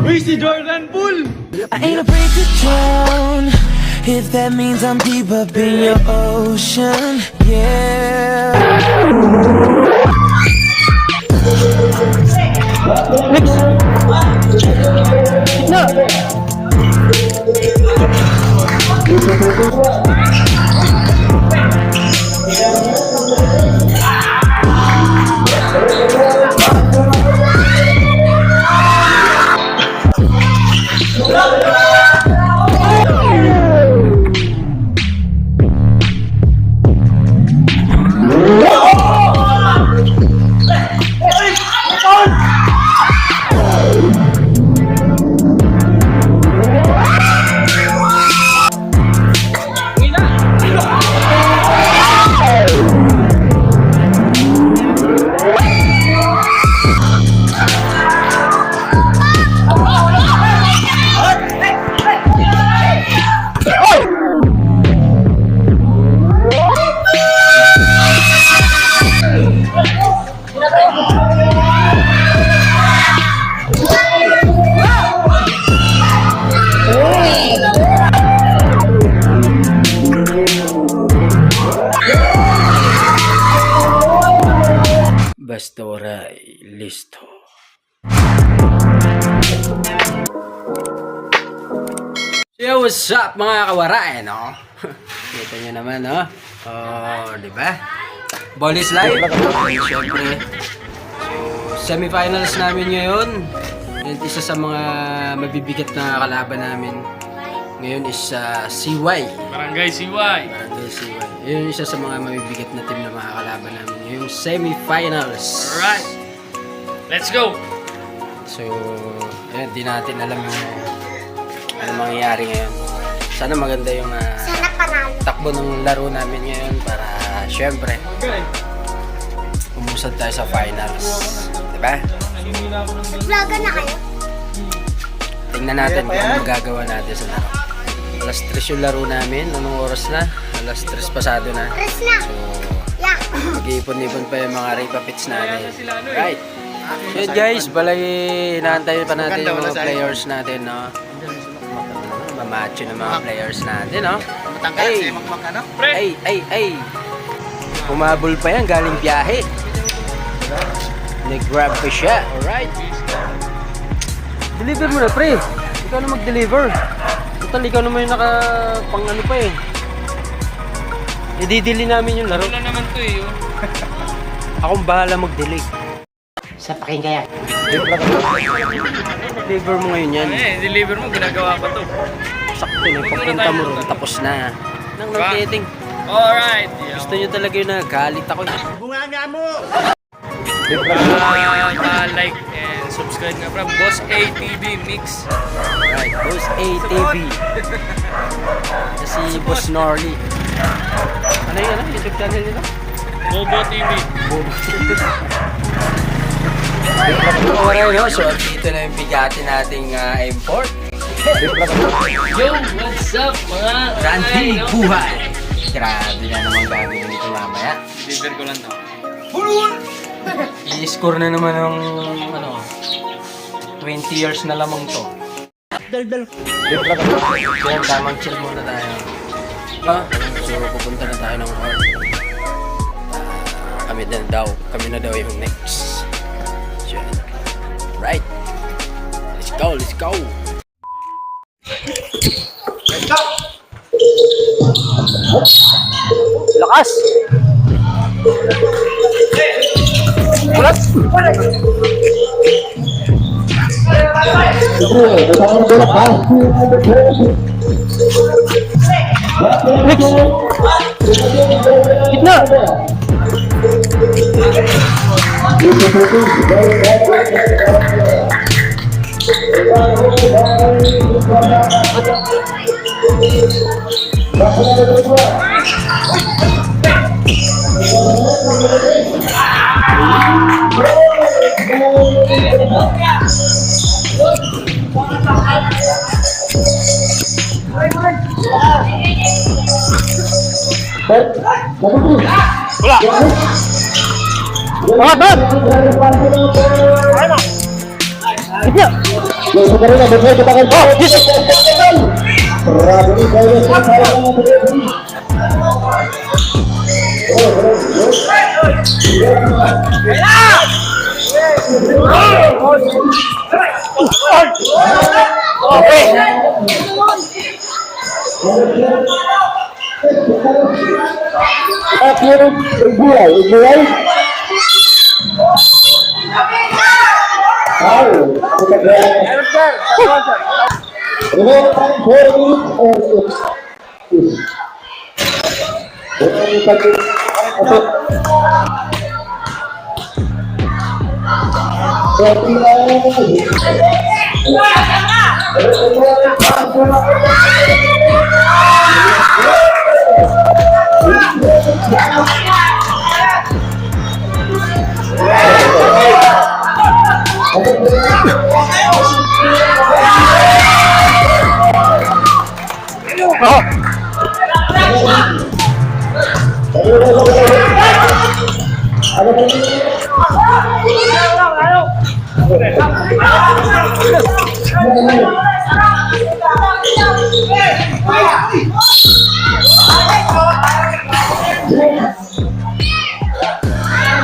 Uy, si Jordan Poole! I ain't afraid to drown if that means I'm deep up in your ocean. Yeah. Basta ora listo. Yo, what's up mga kawaray, no? Kita nyo naman, no? Oh, di ba? Ball is live. Siyempre. So, semifinals namin ngayon. And isa sa mga mabibigat na kalaban namin ngayon is CY. Barangay CY. Barangay CY. Yun yung isa sa mga mabibigat na team na mga kalaban namin. Yung semifinals. Alright. Let's go! So, ayan, di natin alam yung ano mangyayari ngayon. Sana maganda yung takbo ng laro namin ngayon para syempre umusad tayo sa finals. Diba? Vlogan na kayo? Tingnan natin kung ano magagawa natin sa laro. Alas 3 yung laro namin. Anong oras na? Alas 3 pasado na. Press na! So, Yeah! mag-iipon-ipon pa yung mga Ripa Pits natin. Right. So guys, balay inaantay pa natin yung mga players natin, no? Mamacho ng mga players natin, no? Hey! Ay! Humabol pa yan, galing biyahe. Nag-grab pa siya, alright? Deliver mo na, pre. Ikaw na mag-deliver. Total, ikaw naman yung pang ano pa eh. Ididili namin yung laro. Wala naman to eh. Akong bahala mag-delay. Sa pakinggan. Deliver mo ngayon yan. Deliver mo, ginagawa ko to. Sakto na, pagpunta mo ron, tapos na. Nang nag-dating. Alright. Gusto nyo talaga yung nagalit ako. Bunga nga mo! Like and subscribe nga from Boss ATV Mix. Right, Boss ATV. Si Boss Norly. Ano yun? YouTube channel nila? Bobo TV. Alright, no? So, dito na yung bigati nating import. Yo, what's up mga Randy Buhay. Grabe na naman gagawin nito mamaya. Deliver ko lang to. I-score na naman ng 20 years na lamang to. Kaya tamang chill muna tayo. So pupunta na tayo ng court. Kami na daw yung next. So, right. Let's go. Let's go. Lakas. Ulat. Gitna. Bangat, banget. Gitna.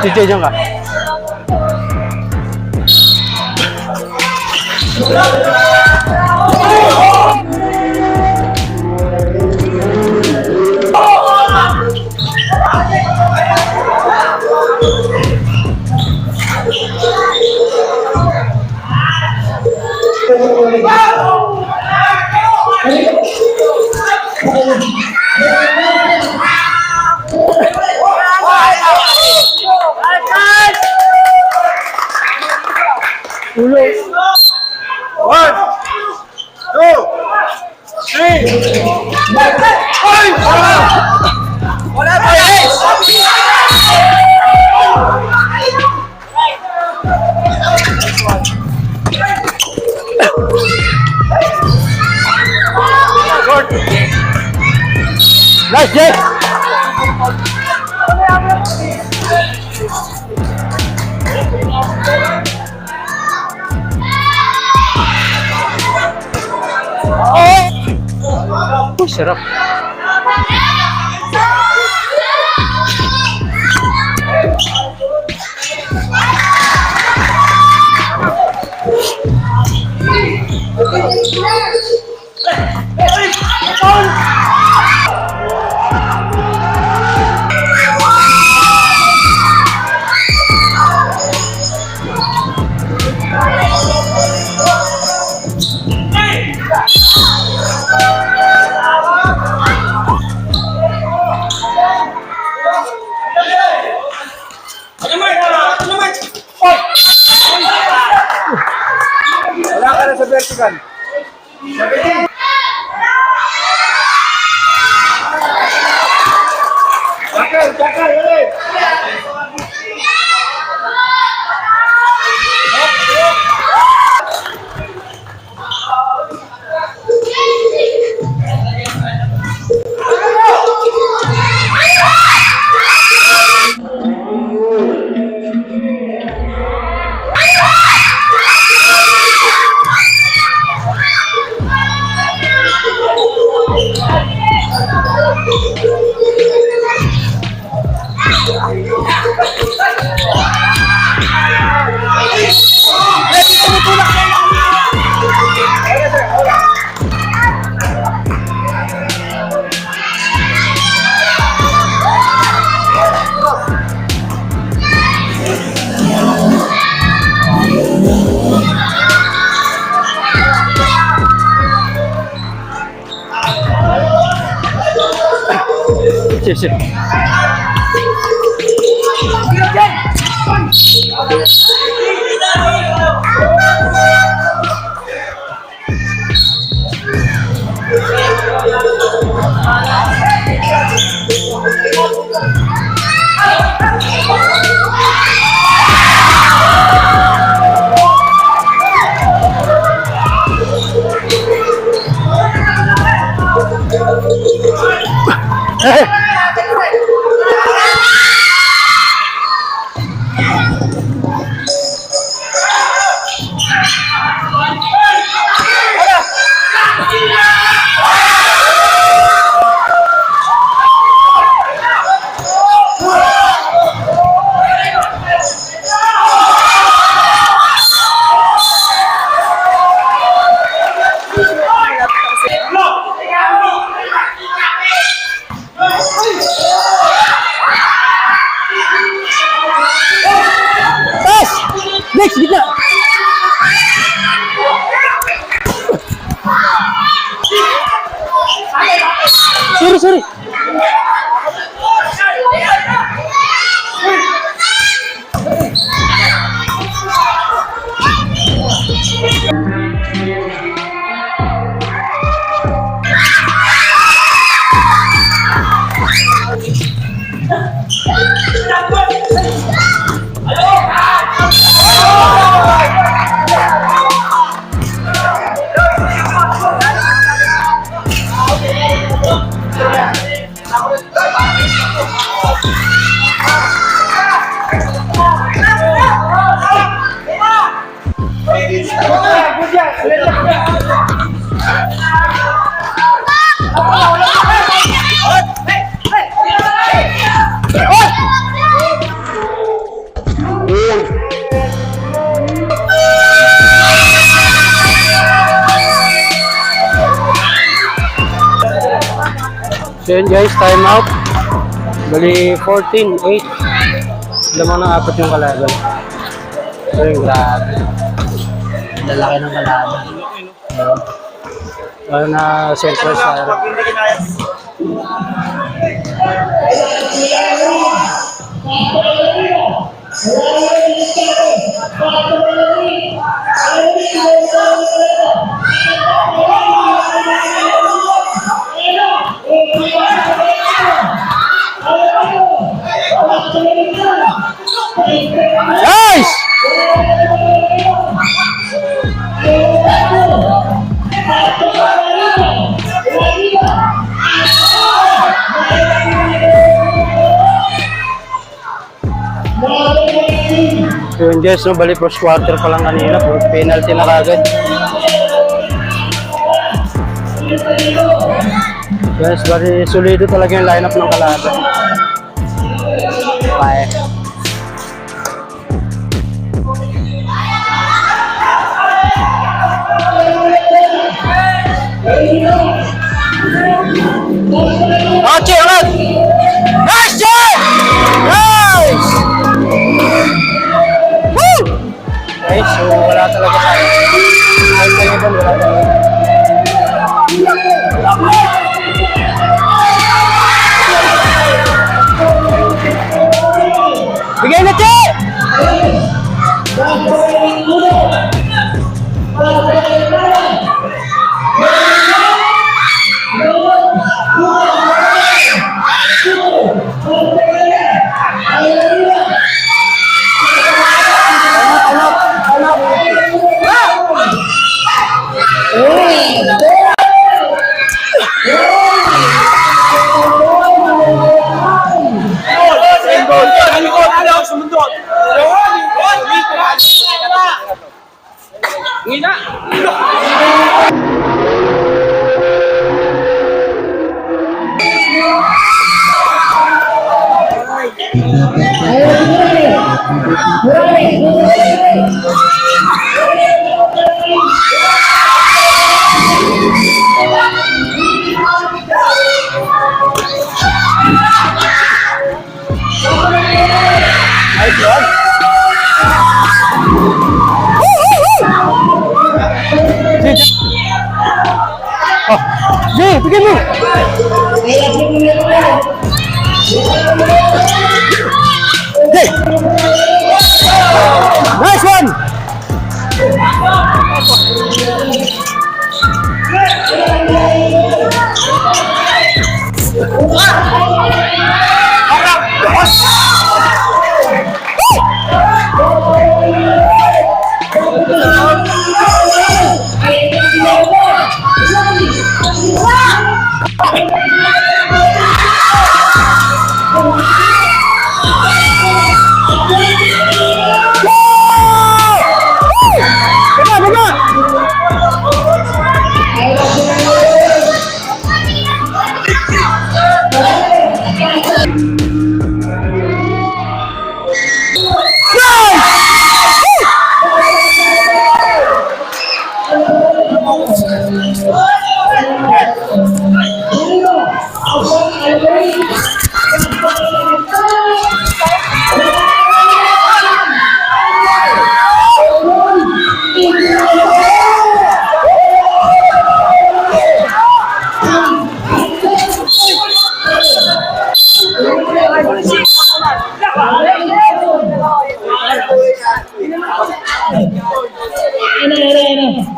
DJ dyan ka. Nice, Jay! Oh, sarap. Wala ka na sa vertical. Takal, ulit. Sip, sip. sorry. So yun guys, time out. Bali 14-8. Lamang ng apat yung kalaban. So yun, grabe. Lalaki ng kalaban. Lalo na Central Star. Nice! So yun guys, no, bali first quarter pa lang kanina, penalty na kagad. Guys, bali solido talaga yung lineup ng kalaban. Bye. Okay, alright. Nice job! Nice! Woo! Okay, so wala talaga tayo. Ay, wala talaga. Bigay na siya! Jay, bigyan mo! Jay! Nice one!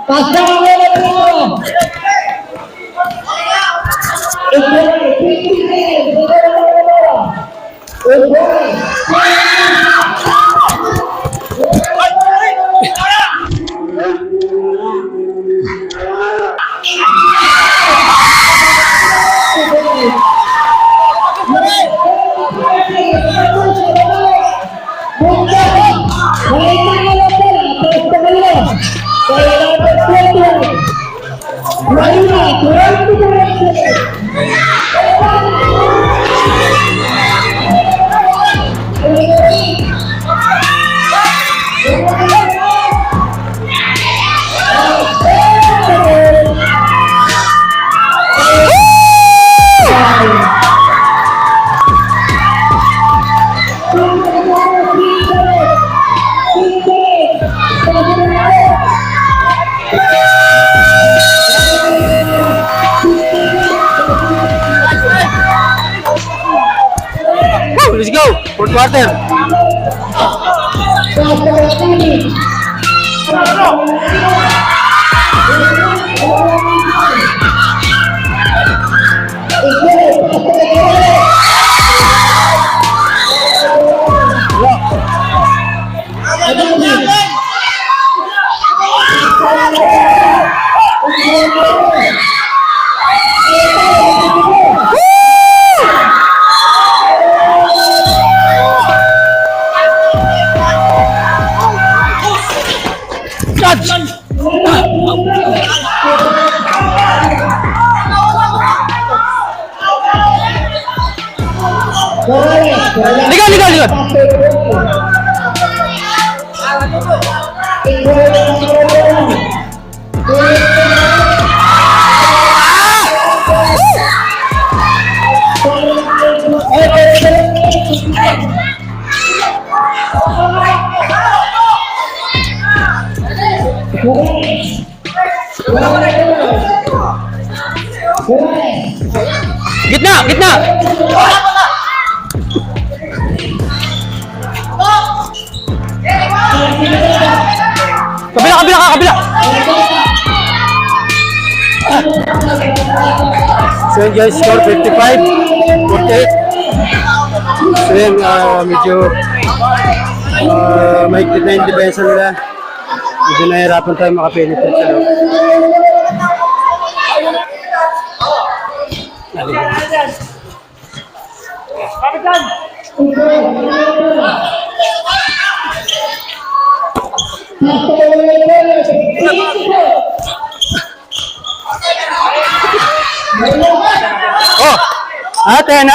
Let's go! Fourth quarter! Ligat, ligat, ligat! Gitna, gitna! Kabila, kabila ka, kabila! So yun guys, score 55, 48. So yun, medyo mahigpit na yung depensa nila. Medyo nahihirapan tayo makapenetrate sa loob. Oh! Aten!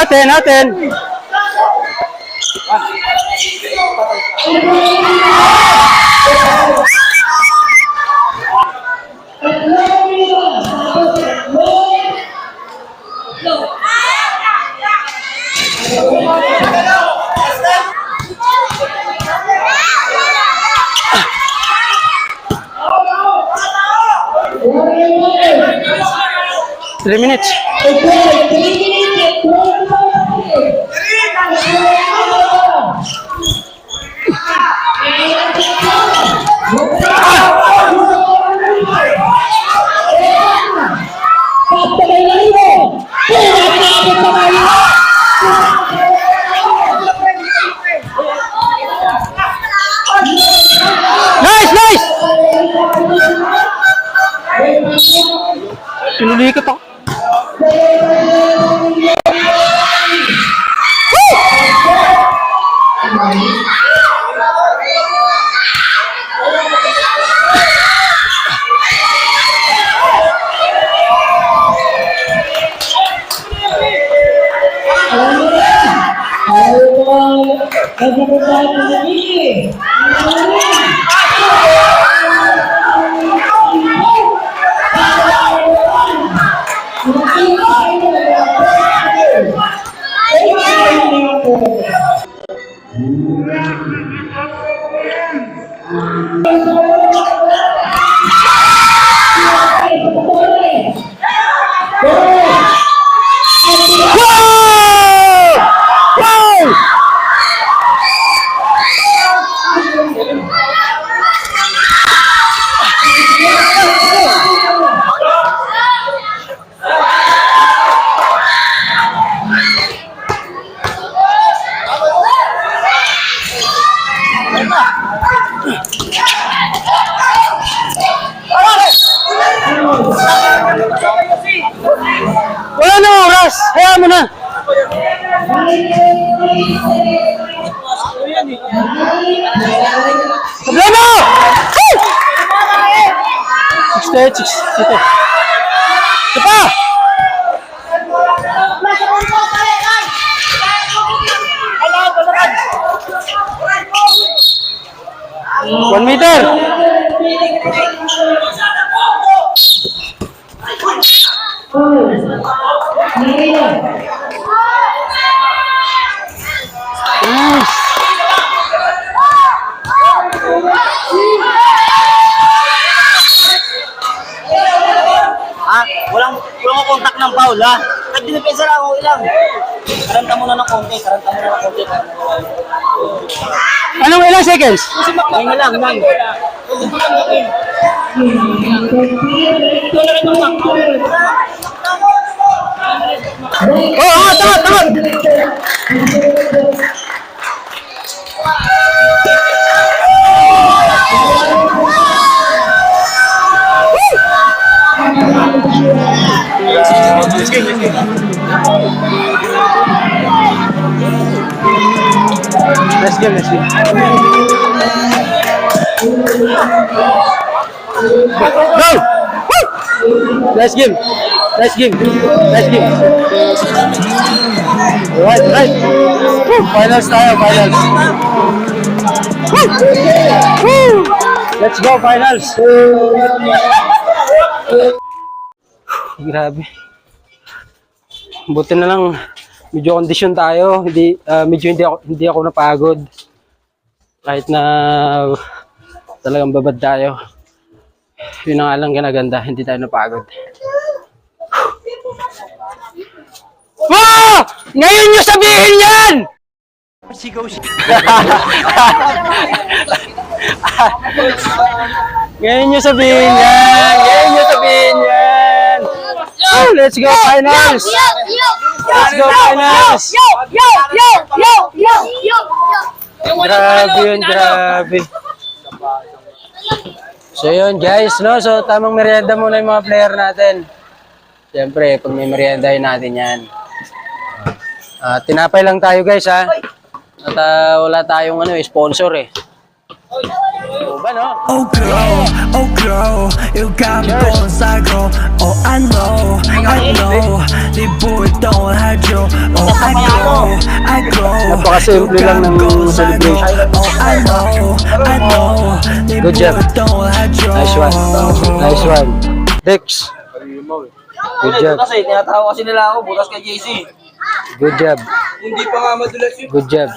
Three minutes. Nice! Pinulikat ako. mo na. Problema! 68, 62. Ito pa! One meter! Nice! Ha? Walang contact ng foul, ha? Kahit dinipensa lang, okay lang. Karanta mo na ng konti. Anong ilang seconds? Ngayon na lang, man. Oh, tangat! Let's go. Go! Woo! Let's game. Right. Woo! Finals tayo. Woo! Let's go, finals. Grabe. Buti na lang medyo kondisyon tayo. Hindi ako napagod. Kahit na talagang babad tayo. Yun ang alang kinaganda, hindi tayo napagod. Wow! Ngayon nyo sabihin yan! Ngayon nyo sabihin yan! Oh, let's go finals! Let's go finals! Grabe. So yun guys, no? So tamang merienda muna yung mga player natin. Siyempre, pag may meriendahin natin yan. Tinapay lang tayo guys, ha? At wala tayong sponsor eh. So ba, no? Oh girl, you got me going psycho. Oh I know, 네 보일 동안 하죠. Oh I go. Napakasimple lang ng celebration. Oh I know, 네 Good job. 보일 동안 하죠. Nice one. Dex. Good job. Kasi tinatawa kasi nila ako, butas kay JC. Good job. Hindi pa nga madulas yun. Good job.